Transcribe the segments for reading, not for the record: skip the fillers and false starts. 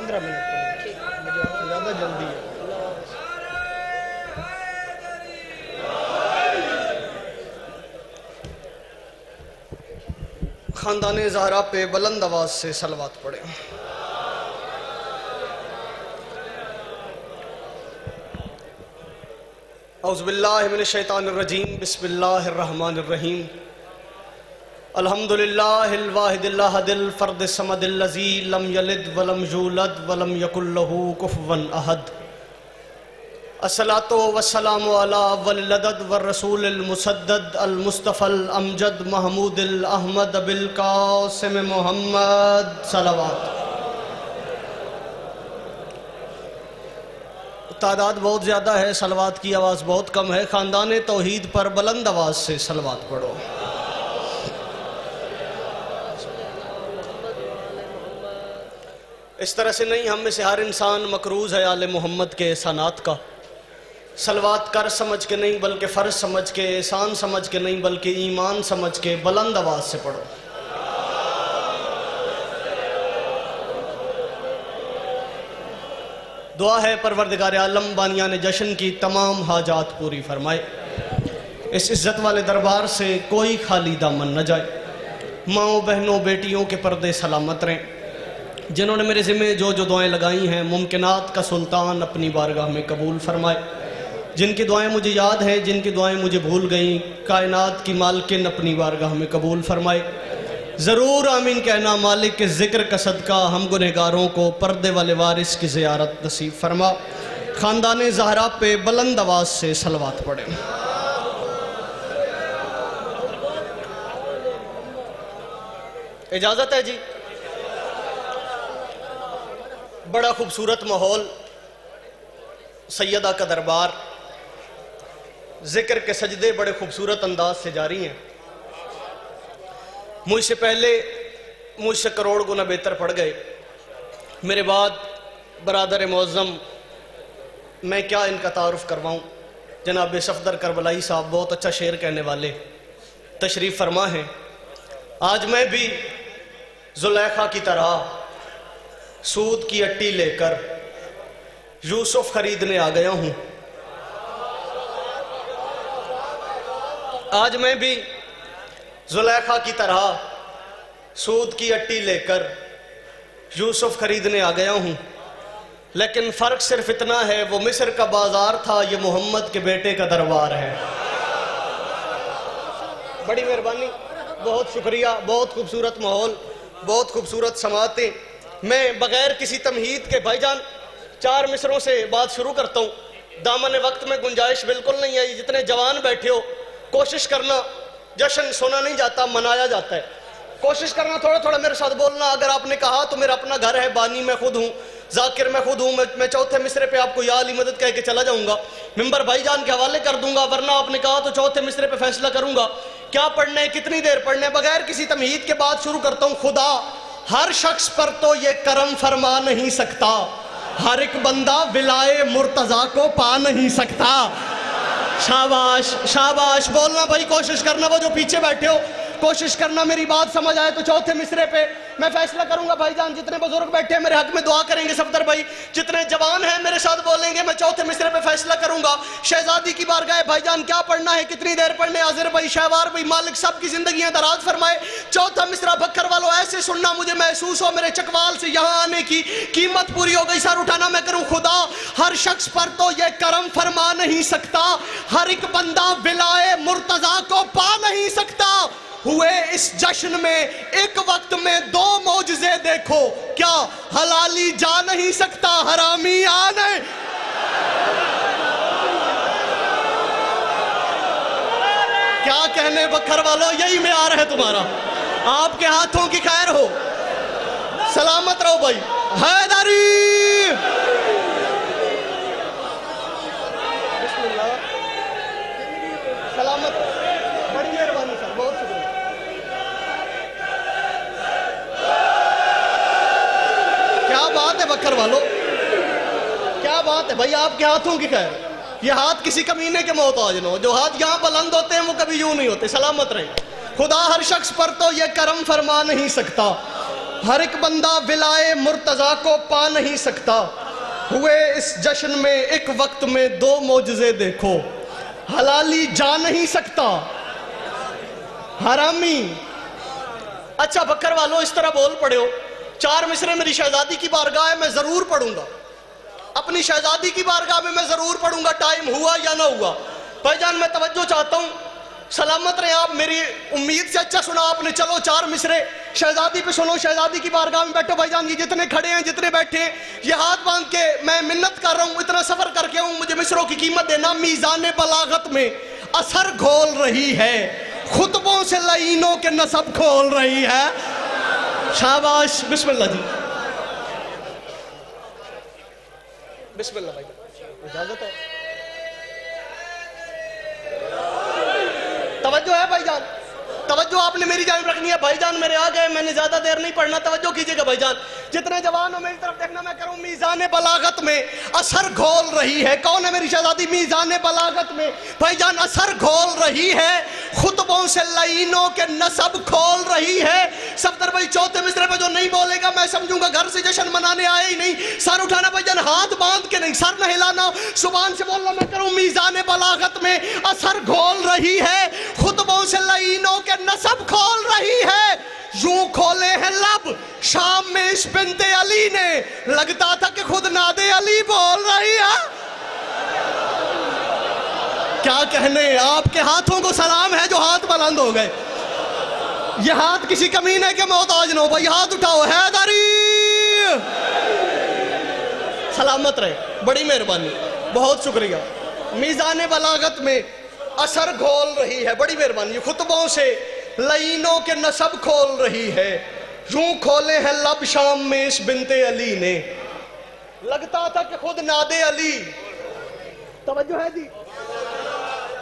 15 minute مجھے آپ سے زیادہ جلدی ہے. خاندان زہرا پہ بلند آواز سے صلوات پڑھیں. اعوذ باللہ من الشیطان الرجیم. بسم اللہ الرحمن الرحیم. الحمدللہ الواحد الاحد الفرد الصمد الذی لم یلد ولم یولد ولم یکن لہ کفوا احد. الصلاۃ والسلام علی اول العدد والرسول المسدد المصطفى الامجد محمود الاحمد بالقاسم محمد صلوات. تعداد بہت زیادہ ہے، صلوات کی آواز بہت کم ہے. خاندان توحید پر بلند آواز سے صلوات پڑھو. اس طرح سے نہیں، ہم میں سے ہر انسان مقروض ہے آل محمد کے احسانات کا. صلوات کر سمجھ کے نہیں بلکہ فرض سمجھ کے، احسان سمجھ کے نہیں بلکہ ایمان سمجھ کے بلند آواز سے پڑھو. دعا ہے پروردگار عالم بانیان جشن کی تمام حاجات پوری فرمائے. اس عزت والے دربار سے کوئی خالی دامن نہ جائے. ماؤں بہنوں بیٹیوں کے پردے سلامت رہیں. جنہوں نے میرے ذمہ جو دعائیں لگائی ہیں ممکنات کا سلطان اپنی بارگاہ میں قبول فرمائے. جن کی دعائیں مجھے یاد ہیں، جن کی دعائیں مجھے بھول گئیں، کائنات کی مالکن اپنی بارگاہ میں قبول فرمائے. ضرور آمین کہنا. مالک کے ذکر کا صدقہ ہم گنہگاروں کو پردے والے وارث کی زیارت نصیب فرما. خاندان زہرا پہ بلند آواز سے صلوات پڑھیں. اجازت ہے جی؟ بڑا خوبصورت ماحول، سیدہ کا دربار، ذکر کے سجدے بڑے خوبصورت انداز سے جاری ہیں. مجھ سے پہلے مجھ سے کروڑ گنا بہتر پڑ گئے. میرے بعد برادر معظم، میں کیا ان کا تعارف کرواؤں. جناب صفدر کربلائی صاحب بہت اچھا شعر کہنے والے تشریف فرما ہیں. آج میں بھی زلیخا کی طرح سود کی اٹی لے کر یوسف خریدنے آ گیا ہوں. آج میں بھی زلیخا کی طرح سود کی اٹی لے کر یوسف خریدنے آ گیا ہوں. لیکن فرق صرف اتنا ہے، وہ مصر کا بازار تھا، یہ محمد کے بیٹے کا دربار ہے. بڑی مہربانی، بہت شکریہ. بہت خوبصورت ماحول، بہت خوبصورت سماعتیں. میں بغیر کسی تمہید کے بھائی جان 4 مصروں سے بات شروع کرتا ہوں. دامن وقت میں گنجائش بالکل نہیں ہے. جتنے جوان بیٹھے ہو کوشش کرنا، جشن سونا نہیں جاتا، منایا جاتا ہے. کوشش کرنا تھوڑا تھوڑا میرے ساتھ بولنا. اگر آپ نے کہا تو میرا اپنا گھر ہے، بانی میں خود ہوں، ذاکر میں خود ہوں. میں چوتھے مصرے پہ آپ کو یا علی مدد کہہ کے چلا جاؤں گا، ممبر بھائی جان کے حوالے کر دوں گا. ورنہ آپ نے کہا تو چوتھے مصرے پہ فیصلہ کروں گا کیا پڑھنا ہے، کتنی دیر پڑھنا ہے. بغیر کسی تمہید کے بات شروع کرتا ہوں. خدا ہر شخص پر تو یہ کرم فرما نہیں سکتا، ہر ایک بندہ ولائے مرتضیٰ کو پا نہیں سکتا. شاباش شاباش، بولنا بھائی، کوشش کرنا. وہ جو پیچھے بیٹھے ہو کوشش کرنا میری بات سمجھ آئے تو چوتھے مصرے پہ میں فیصلہ کروں گا. بھائی جان جتنے بزرگ بیٹھے ہیں میرے حق میں دعا کریں گے. صفدر بھائی جتنے جوان ہیں میرے ساتھ بولیں گے. میں چوتھے مصرے پہ فیصلہ کروں گا. شہزادی کی بارگاہ بھائی جان کیا پڑھنا ہے، کتنی دیر پڑھنے. عاذر بھائی، شہوار بھائی، مالک سب کی زندگیاں دراز فرمائے. چوتھا مصرع بکر والوں ایسے سننا مجھے محسوس ہو میرے چکوال سے یہاں آنے کی قیمت پوری ہو گئی. سر اٹھانا میں کروں. خدا ہر شخص پر تو یہ کرم فرما نہیں سکتا، ہر ایک بندہ ولائے مرتضیٰ کو پا نہیں سکتا. ہوئے اس جشن میں ایک وقت میں 2 معجزے دیکھو، کیا حلالی جا نہیں سکتا، حرامی آنے. کیا کہنے بکر والوں، یہی معیار ہے تمہارا. آپ کے ہاتھوں کی خیر ہو، سلامت رہو بھائی. حیدری بسم اللہ، سلامت. بڑی مہربانی سر، بہت شکریہ. کیا بات ہے بکر والو، کیا بات ہے بھائی. آپ کے ہاتھوں کی خیر. یہ ہاتھ کسی کمینے کے محتاج نہ ہو. جو ہاتھ یہاں بلند ہوتے ہیں وہ کبھی یوں نہیں ہوتے. سلامت رہیں. خدا ہر شخص پر تو یہ کرم فرما نہیں سکتا، ہر ایک بندہ ولائے مرتضیٰ کو پا نہیں سکتا، ہوئے اس جشن میں ایک وقت میں 2 معجزے دیکھو، حلالی جا نہیں سکتا حرامی۔ اچھا بکر والو اس طرح بول پڑے ہو، 4 مصرے میری شہزادی کی بارگاہ ہے، میں ضرور پڑھوں گا، اپنی شہزادی کی بارگاہ میں ضرور پڑھوں گا، ٹائم ہوا یا نہ ہوا۔ بھائی جان میں توجہ چاہتا ہوں، سلامت رہے آپ، میری امید سے اچھا سنا آپ نے، چلو 4 مصرے شہزادی پہ سنو، شہزادی کی بارگاہ میں بیٹھو۔ بھائی جان یہ جتنے کھڑے ہیں جتنے بیٹھے ہیں، یہ ہاتھ باندھ کے میں منت کر رہا ہوں، اتنا سفر کر کے ہوں، مجھے مصروں کی قیمت دینا۔ میزان بلاغت میں اثر گھول رہی ہے، خطبوں سے لعینوں کے نسب کھول رہی ہے۔ شاباش، بسم اللہ جی، بسم اللہ بھائی جان، اجازت ہے؟ توجہ ہے بھائی جان، توجہ آپ نے میری جانب رکھنی ہے۔ بھائی جان میرے آ گئے، میں نے زیادہ دیر نہیں پڑھنا، توجہ کیجئے گا بھائی جان، جتنے جوان ہو میری طرف دیکھنا، میں کروں میزان بلاغت میں اثر گھول رہی ہے۔ کون ہے میری شہزادی؟ میزان بلاغت میں بھائی جان اثر گھول رہی ہے، خطبوں سے لعینوں کے نسب کھول رہی ہے۔ صفدر بھائی 4تھے مصرے پہ جو نہیں بولے گا میں سمجھوں گا گھر سے جشن منانے آئے ہی نہیں۔ سر اٹھانا بھائی جان، ہاتھ باندھ کے نہیں، سر نہ ہلانا، زبان سے بولنا، میں کروں میزان بلاغت میں اثر گھول رہی ہے، خطبوں سے لعینوں کے نسب کھول رہی ہے۔ یوں کھولے ہیں لب شام میں اس بنت علی نے، لگتا تھا کہ خود ناد علی بول رہی ہے۔ کیا کہنے، آپ کے ہاتھوں کو سلام ہے جو ہاتھ بلند ہو گئے۔ یہ ہاتھ کسی کمینے کے محتاج نہ ہو، بھائی ہاتھ اٹھاؤ، حیدری سلامت رہے، بڑی مہربانی، بہت شکریہ۔ میزان بلاغت میں اثر گھول رہی ہے، بڑی مہربانی، خطبوں سے لعینوں کے نسب کھول رہی ہے۔ یوں کھولے ہیں لب شام میں اس بنت علی نے، لگتا تھا کہ خود ناد علی۔ توجہ ہے جی؟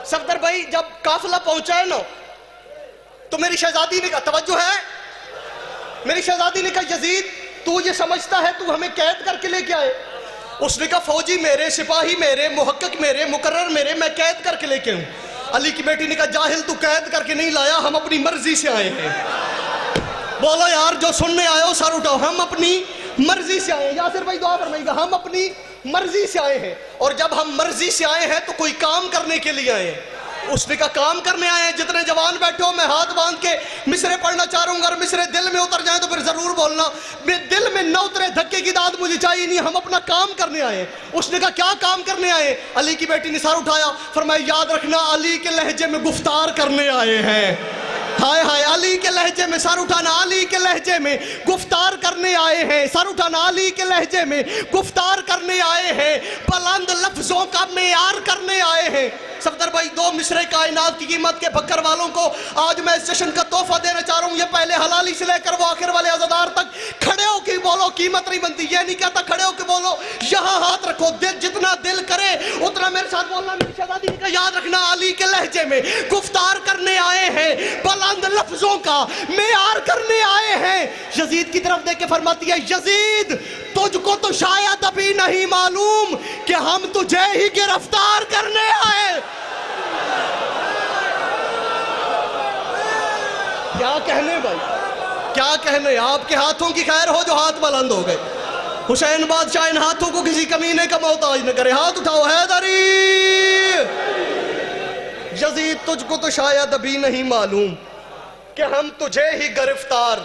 صفدر بھائی جب قافلہ پہنچا ہے نا تو میری شہزادی نے کہا، توجہ ہے، میری شہزادی نے کہا یزید تو یہ سمجھتا ہے تو ہمیں قید کر کے لے کے آئے؟ اس نے کہا فوجی میرے، سپاہی میرے، محقق میرے، مقرر میرے، میں قید کر کے لے کے ہوں۔ علی کی بیٹی نے کہا جاہل تو قید کر کے نہیں لایا، ہم اپنی مرضی سے آئے ہیں۔ بولو یار جو سننے آئے ہو سر اٹھاؤ، ہم اپنی مرضی سے آئے ہیں۔ یاسر بھائی دعا فرمائیے گا، ہم اپنی مرضی سے آئے ہیں، اور جب ہم مرضی سے آئے ہیں تو کوئی کام کرنے کے لیے آئے ہیں۔ اس نے کہا کام کرنے آئے ہیں، جتنے جوان بیٹھے ہو میں ہاتھ باندھ کے مصرے پڑھنا چاہ رہا ہوں، اگر مصرے دل میں اتر جائیں تو پھر ضرور بولنا، دل میں نہ اترے دھکے کی داد مجھے چاہیے نہیں، ہم اپنا کام کرنے آئے ہیں۔ اس نے کہا کیا کام کرنے آئے ہیں؟ علی کی بیٹی نے سر اٹھایا، فرمایا یاد رکھنا علی کے لہجے میں گفتار کرنے آئے ہیں۔ ہائے ہائے، علی کے لہجے میں، سر اٹھانا، علی کے لہجے میں گفتار کرنے آئے ہیں، سر اٹھانا، علی کے لہجے میں گفتار کرنے آئے ہیں، بلند لفظوں کا معیار کرنے آئے ہیں۔ صفدر بھائی 2 مصرے کائنات کی قیمت کے بکر والوں کو آج میں اس جشن کا تحفہ دینا چاہ رہا ہوں۔ یہ پہلے حلالی سے لے کر وہ آخر والے عزادار تک کھڑے ہو کے بولو، قیمت نہیں بنتی، یہ نہیں کہتا کھڑے ہو کے بولو، یہاں ہاتھ رکھو، جتنا دل کرے اتنا میرے ساتھ بولنا۔ میری شہزادی کا یاد رکھنا علی کے لہجے میں گفتار کرنے آئے ہیں، بلند لفظوں کا معیار کرنے آئے ہیں۔ یزید کی طرف دیکھ کے فرماتی ہے یزید تجھ کو تو شاید ابھی نہیں معلوم کہ ہم تجھے ہی گرفتار کرنے آئے۔ کیا کہنے بھائی، کیا کہنے، آپ کے ہاتھوں کی خیر ہو جو ہاتھ بلند ہو گئے۔ حسین بادشاہ ان ہاتھوں کو کسی کمینے کا محتاج نہ کرے، ہاتھ اٹھاؤ، حیدری۔ یزید تجھ کو تو شاید ابھی نہیں معلوم کہ ہم تجھے ہی گرفتار۔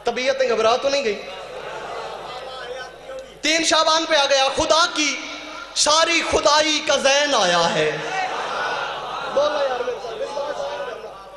طبیعتیں گھبرا تو نہیں گئی؟ 3 شعبان پہ آ گیا، خدا کی ساری خدائی کا زین آیا ہے۔ بولا یار میرے ساتھ،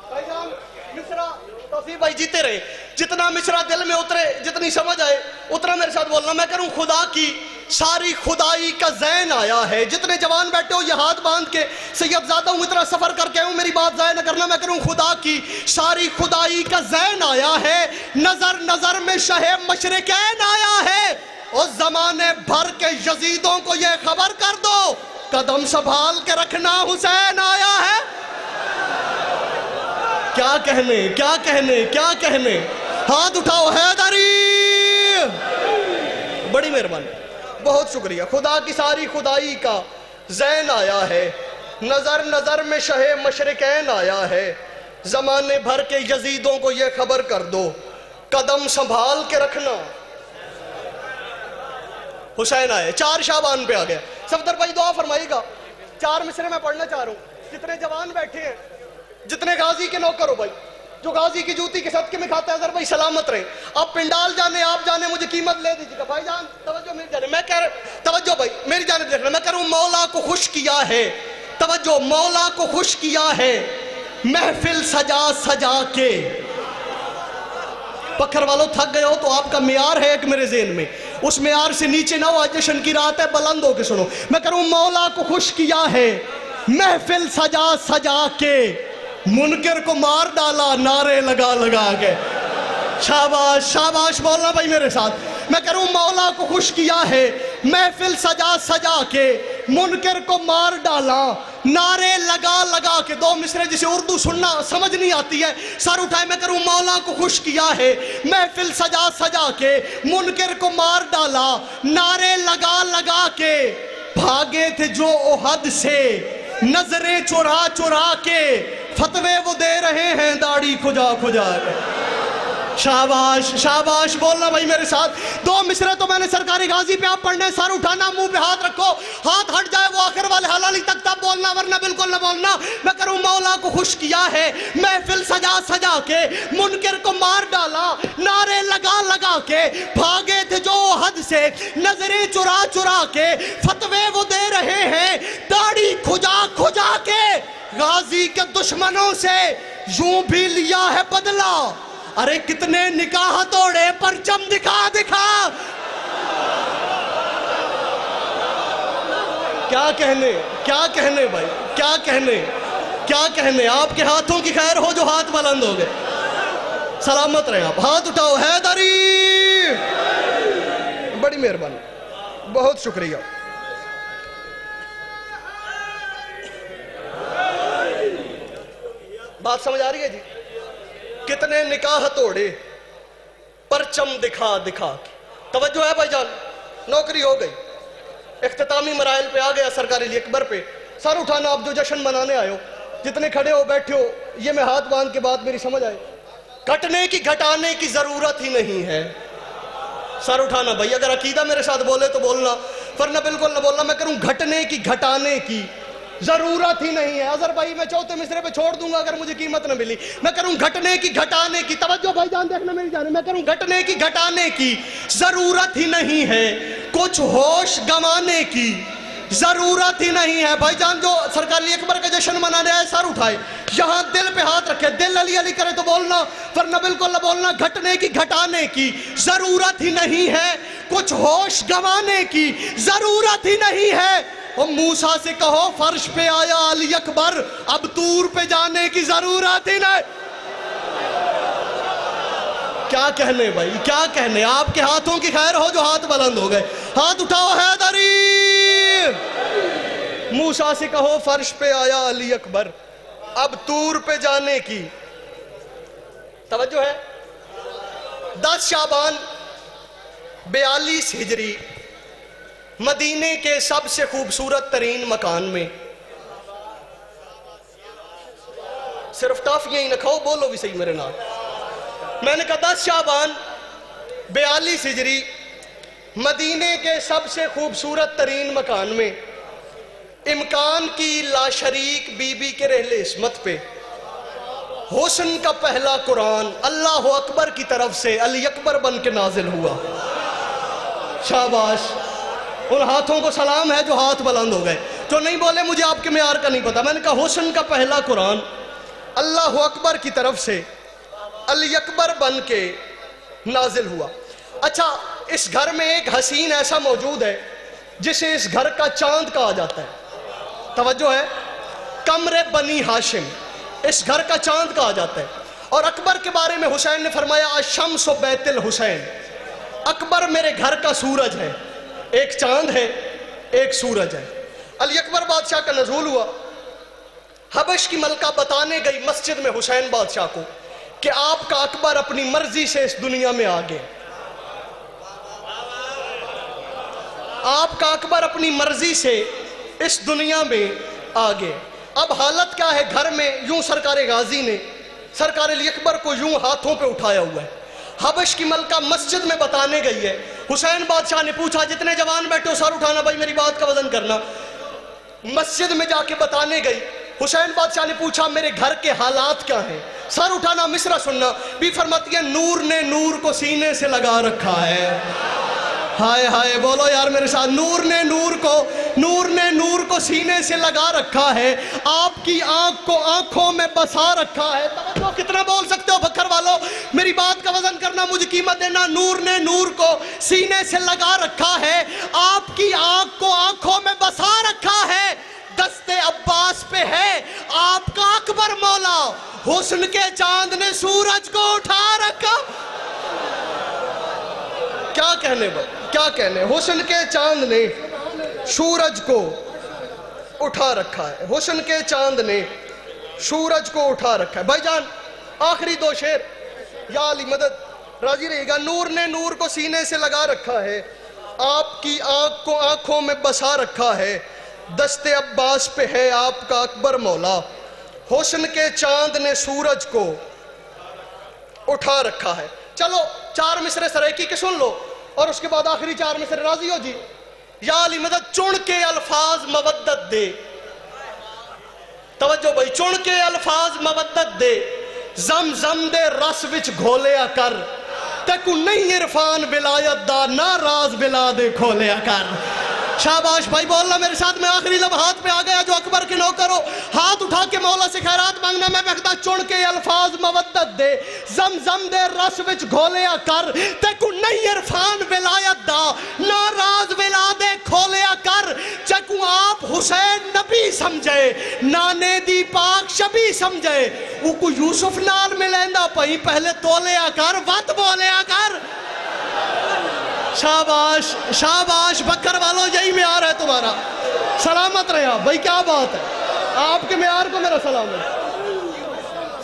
بھائی جان مصرع توفیق بھائی جیتے رہے، جتنا مصرع دل میں اترے، جتنی سمجھ آئے اتنا میرے ساتھ بولنا۔ میں کروں خدا کی ساری خدائی کا زین آیا ہے۔ جتنے جوان بیٹھے ہو یہ ہاتھ باندھ کے، سید زادہ ہوں اتنا سفر کر کے ہوں، میری بات ضائع نہ کرنا۔ میں کروں خدا کی ساری خدائی کا زین آیا ہے، نظر نظر میں شہ مشرقین آیا ہے، اور زمانے بھر کے یزیدوں کو یہ خبر کر دو قدم سنبھال کے رکھنا حسین آیا ہے۔ کیا کہنے، کیا کہنے، کیا کہنے، ہاتھ اٹھاؤ، حیدری۔ بڑی مہربانی، بہت شکریہ۔ خدا کی ساری خدائی کا زین آیا ہے، نظر نظر میں شہ مشرقین آیا ہے، زمانے بھر کے یزیدوں کو یہ خبر کر دو قدم سنبھال کے رکھنا. حسین آئے 4 شعبان پہ آ گیا. صفدر بھائی دعا فرمائیے گا. 4 مصرے میں پڑھنا چاہ رہا ہوں. جتنے جوان بیٹھے ہیں, جتنے غازی کے نوکر ہو بھائی, جو غازی کی جوتی کے صدقے میں کھاتا ہے, اظہر بھائی سلامت رہیں. آپ پنڈال جانے, آپ جانے, مجھے قیمت لے دیجیے گا. بھائی جان توجہ میری جانب, میں کہہ رہا, توجہ بھائی میری جانب دیکھنا, میں کہہ رہا ہوں مولا کو خوش کیا ہے. توجہ, مولا کو خوش کیا ہے محفل سجا سجا کے. پکھر والوں تھک گئے ہو تو آپ کا معیار ہے ایک میرے ذہن میں, اس معیار سے نیچے نہ ہو. جشن کی رات ہے, بلند ہو کے سنو. میں کہہ رہا ہوں مولا کو خوش کیا ہے محفل سجا سجا کے, منکر کو مار ڈالا نعرے لگا لگا کے. شاباش شاباش بولنا بھائی میرے ساتھ. میں کہہ رہا ہوں مولا کو خوش کیا ہے محفل سجا سجا کے, منکر کو مار ڈالا نعرے لگا لگا کے. 2 مصرے جسے اردو سننا سمجھ نہیں آتی ہے, سر اٹھائے. میں کہہ رہا ہوں مولا کو خوش کیا ہے محفل سجا سجا کے, منکر کو مار ڈالا نعرے لگا لگا کے. بھاگے تھے جو احد سے نظریں چرا چرا کے, فتوے وہ دے رہے ہیں داڑھی کھجا کھجا کے. شاباش شاباش بولنا بھائی میرے ساتھ. 2 مصرے تو میں نے سرکاری غازی پہ آپ پڑھنے. سر اٹھانا, منہ پہ ہاتھ رکھو, ہاتھ ہٹ جائے وہ آخر والے حلالی تک تب بولنا, ورنہ بالکل نہ بولنا. میں کروں مولا کو خوش کیا ہے محفل سجا سجا کے, منکر کو مار ڈالا نعرے لگا لگا کے. بھاگے تھے جو حد سے نظریں چرا چرا کے, فتوے وہ دے رہے ہیں داڑھی کھجا کھجا کے. غازی کے دشمنوں سے یوں بھی لیا ہے بدلہ, ارے کتنے نکاح توڑے پرچم دکھا دکھا. کیا کہنے بھائی, کیا کہنے. آپ کے ہاتھوں کی خیر ہو جو ہاتھ بلند ہو گئے. سلامت رہیں آپ. ہاتھ اٹھاؤ. حیدری, بڑی مہربانی, بہت شکریہ. بات سمجھ آ رہی ہے جی. کتنے نکاح توڑے پرچم دکھا دکھا کے. توجہ ہے بھائی جان, نوکری ہو گئی, اختتامی مراحل پہ آ گیا سرکاری علی اکبر پہ. سر اٹھانا آپ جو جشن منانے آئے ہو, جتنے کھڑے ہو بیٹھے ہو, یہ میں ہاتھ باندھ کے بات میری سمجھ آئے. گھٹنے کی گھٹانے کی ضرورت ہی نہیں ہے. سر اٹھانا بھائی, اگر عقیدہ میرے ساتھ بولے تو بولنا, ورنہ بالکل نہ بولنا. میں کروں گھٹنے کی گھٹانے کی ضرورت ہی نہیں ہے. اظہر بھائی میں 4تھے مصرے پہ چھوڑ دوں گا اگر مجھے قیمت نہ ملی. میں کروں گھٹنے کی گھٹانے کی. توجہ بھائی جان دیکھنا میری جانے. میں کروں گھٹنے کی گھٹانے کی ضرورت ہی نہیں ہے, کچھ ہوش گنوانے کی ضرورت ہی نہیں ہے. بھائی جان جو سرکار علی اکبر کا جشن منانے آئے, سر اٹھائے, یہاں دل پہ ہاتھ رکھے, دل علی علی کرے تو بولنا, ورنہ بالکل نہ بولنا. گھٹنے کی گھٹانے کی ضرورت ہی نہیں ہے, کچھ ہوش گنوانے کی ضرورت ہی نہیں ہے. موسیٰ سے کہو فرش پہ آیا علی اکبر, اب طور پہ جانے کی ضرورت ہی نہیں. کیا کہنے بھائی, کیا کہنے. آپ کے ہاتھوں کی خیر ہو جو ہاتھ بلند ہو گئے. ہاتھ اٹھاؤ. حیدری, موسیٰ سے کہو فرش پہ آیا علی اکبر, اب طور پہ جانے کی. توجہ ہے. 10 شعبان 42 ہجری, مدینے کے سب سے خوبصورت ترین مکان میں. صرف ٹافیاں ہی نہ کھاؤ, بولو بھی صحیح میرے نام. میں نے کہا 10 شعبان 42 ہجری, مدینے کے سب سے خوبصورت ترین مکان میں, امکان کی لاشریک بی بی کے رحل عصمت پہ, حسن کا پہلا قرآن اللہ اکبر کی طرف سے علی اکبر بن کے نازل ہوا. شاباش. ان ہاتھوں کو سلام ہے جو ہاتھ بلند ہو گئے, جو نہیں بولے مجھے آپ کے معیار کا نہیں پتا. میں نے کہا حسن کا پہلا قرآن اللہ اکبر کی طرف سے علی اکبر بن کے نازل ہوا. اچھا, اس گھر میں ایک حسین ایسا موجود ہے جسے اس گھر کا چاند کہا جاتا ہے. توجہ ہے. قمر بنی ہاشم, اس گھر کا چاند کہا جاتا ہے. اور اکبر کے بارے میں حسین نے فرمایا الشمس بیت الحسین, اکبر میرے گھر کا سورج ہے. ایک چاند ہے, ایک سورج ہے. علی اکبر بادشاہ کا نزول ہوا, حبش کی ملکہ بتانے گئی مسجد میں حسین بادشاہ کو کہ آپ کا اکبر اپنی مرضی سے اس دنیا میں آ گئے. آپ کا اکبر اپنی مرضی سے اس دنیا میں آ گئے. اب حالت کیا ہے گھر میں؟ یوں سرکار غازی نے سرکار علی اکبر کو یوں ہاتھوں پہ اٹھایا ہوا ہے. حبش کی ملکہ مسجد میں بتانے گئی ہے. حسین بادشاہ نے پوچھا جتنے جوان بیٹھے ہو سر اٹھانا بھائی میری بات کا وزن کرنا. مسجد میں جا کے بتانے گئی. حسین بادشاہ نے پوچھا میرے گھر کے حالات کیا ہیں؟ سر اٹھانا مصرع سننا. بھی فرماتی ہے نور نے نور کو سینے سے لگا رکھا ہے. ہائے ہائے بولو یار میرے ساتھ. نور نے نور کو سینے سے لگا رکھا ہے. آپ کی آنکھ کو آنکھوں میں بسا رکھا ہے. توجہ کتنا بول سکتے ہو بکر والو؟ میری بات کا وزن کرنا, مجھے قیمت دینا. نور نے نور کو سینے سے لگا رکھا ہے. آپ کی آنکھ کو آنکھوں میں بسا رکھا ہے. دست عباس پہ ہے آپ کا اکبر مولا. حسن کے چاند نے سورج کو اٹھا رکھا. کیا کہنے بھائی, کیا کہنے. حسن کے چاند نے سورج کو اٹھا رکھا ہے. حسن کے چاند نے سورج کو اٹھا رکھا ہے. بھائی جان آخری دو شعر, یا علی مدد راضی رہے گا. نور نے نور کو سینے سے لگا رکھا ہے. آپ کی آنکھ کو آنکھوں میں بسا رکھا ہے. دست عباس پہ ہے آپ کا اکبر مولا. حسن کے چاند نے سورج کو اٹھا رکھا ہے. چلو 4 مصرے سریکی کے سن لو اور اس کے بعد آخری 4 مصرے. راضی ہو جی؟ یا علی مدد چن کے الفاظ مودت دے. توجہ بھائی, چن کے الفاظ مودت دے. زم زم دے رس وچ گھولیا کر. تکو نہیں عرفان ولایت دا نہ راز بلا دے کھولیا کر. شاباش بھائی بولنا میرے ساتھ. میں آخری لمحات پہ آ گیا. جو اکبر کے نوکر ہو ہاتھ اٹھا کے مولا سے خیرات مانگنا. میں کہتا چن کے الفاظ مودت دے. زم زم دے رس وچ گھولیا کر. تیکو نہیں عرفان ولایت دا نہ راز ولا دے کھولیا کر. چکو آپ حسین نبی سمجھے نانے دی پاک شبی سمجھے. وہ کو یوسف نال ملیندا پئی پہلے تولیا کر وقت بولیا کر. شاباش شاباش بکر والو, یہی معیار ہے تمہارا. سلامت رہے آپ بھائی, کیا بات ہے. آپ کے معیار کو میرا سلام ہے.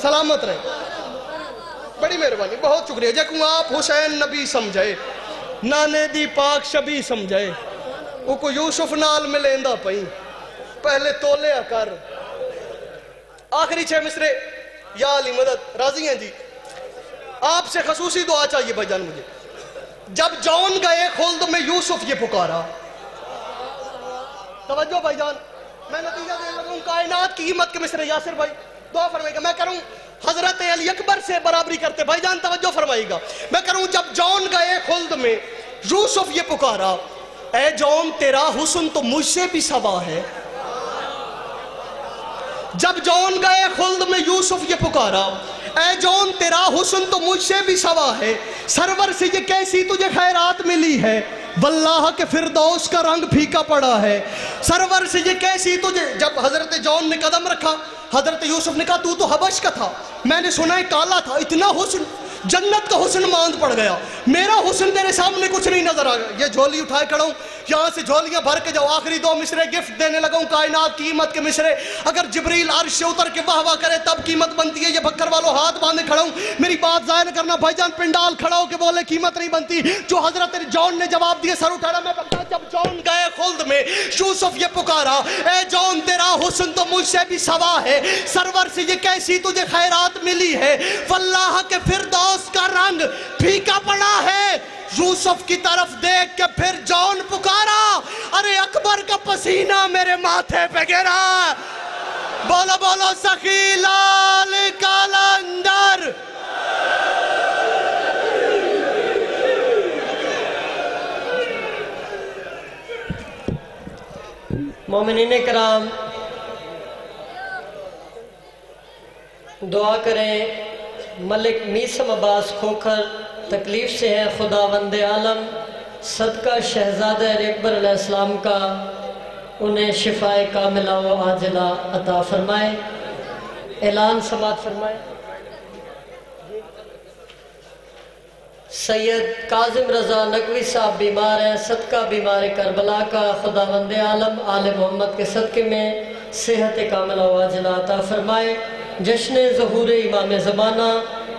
سلامت رہے, بڑی مہربانی, بہت شکریہ. جکوں آپ حسین نبی سمجھے نانے دی پاک شبی سمجھے. وہ کو یوسف نال ملیندا پئی پہلے تولیا کر. آخری 6 مصرے یا علی مدد راضی ہیں جی؟ آپ سے خصوصی دعا چاہیے بھائی جان مجھے. جب جون گئے خلد میں یوسف یہ پکارا. توجہ بھائی جان, میں نتیجہ دے لگا ہوں کائنات کی قیمت کے مصرے. یاسر بھائی دعا فرمائے گا. میں کروں حضرت علی اکبر سے برابری کرتے. بھائی جان توجہ فرمائے گا. میں کروں جب جون گئے خلد میں یوسف یہ پکارا. اے جون تیرا حسن تو مجھ سے بھی سوا ہے. جب جون گئے خلد میں یوسف یہ پکارا. اے جون تیرا حسن تو مجھ سے بھی سوا ہے. سرور سے یہ کیسی تجھے خیرات ملی ہے. واللہ کہ فردوس کا رنگ پھیکا پڑا ہے. سرور سے یہ کیسی تجھے. جب حضرت جون نے قدم رکھا حضرت یوسف نے کہا تو حبش کا تھا, میں نے سنا ہے کالا تھا. اتنا حسن, جنت کا حسن ماند پڑ گیا. میرا حسن تیرے سامنے کچھ نہیں نظر آ گیا. یہ جھولی اٹھائے کھڑا ہوں, یہاں سے جھولیاں بھر کے جاؤ. آخری 2 مصرے گفٹ دینے لگا ہوں کائنات کی قیمت کے مصرے. اگر جبریل عرش سے اتر کے واہ واہ کرے تب قیمت بنتی ہے. یہ بکر والو ہاتھ باندھے کھڑا ہوں, میری بات ضائع نہ کرنا. بھائی جان پنڈال کھڑا ہو کے بولے قیمت نہیں بنتی. جو حضرت جون نے جواب دیے سر اٹھانا. میں بکتا جب جون گئے خلد میں یوسف یہ پکارا. اے جون تیرا حسن تو مجھ سے بھی سوا ہے. سرور سے یہ کیسی تجھے خیرات ملی ہے. واللہ کے فردوس کا رنگ پھیکا پڑا ہے. یوسف کی طرف دیکھ کے پھر جون پکارا. ارے اکبر کا پسینہ میرے ماتھے پہ گرا. بولو بولو سخی لال کلندر. مومنین کرام دعا کریں. ملک میسم عباس کھوکھر تکلیف سے ہے. خداوند عالم صدقہ شہزادہ اکبر علیہ السلام کا انہیں شفاء کاملہ و عاجلہ عطا فرمائے. اعلان سماعت فرمائے. سید کاظم رضا نقوی صاحب بیمار ہیں. صدقہ بیمار کربلا کا خداوند عالم آل محمد کے صدقے میں صحت کاملہ و عاجلہ عطا فرمائے. جشن ظہور امام زمانہ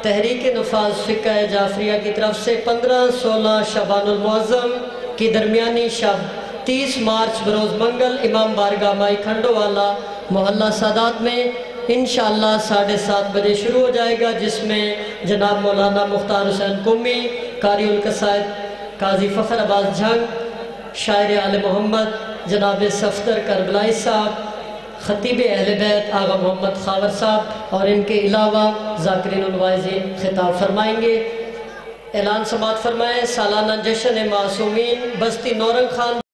تحریک نفاذ فقہ جعفریہ کی طرف سے 15-16 شعبان المعظم کی درمیانی شب 30 مارچ بروز منگل امام بارگاہ مائی کھنڈو والا محلہ سادات میں انشاءاللہ 7:30 بجے شروع ہو جائے گا، جس میں جناب مولانا مختار حسین قمی، قاری القصائد قاضی فخر عباس جھنگ، شاعر آل محمد جناب صفدر کربلائی صاحب، خطیب اہل بیت آغا محمد خاور صاحب اور ان کے علاوہ ذاکرین الوائزین خطاب فرمائیں گے۔ اعلان سماعت فرمائیں۔ سالانہ جشن معصومین بستی نورنگ خان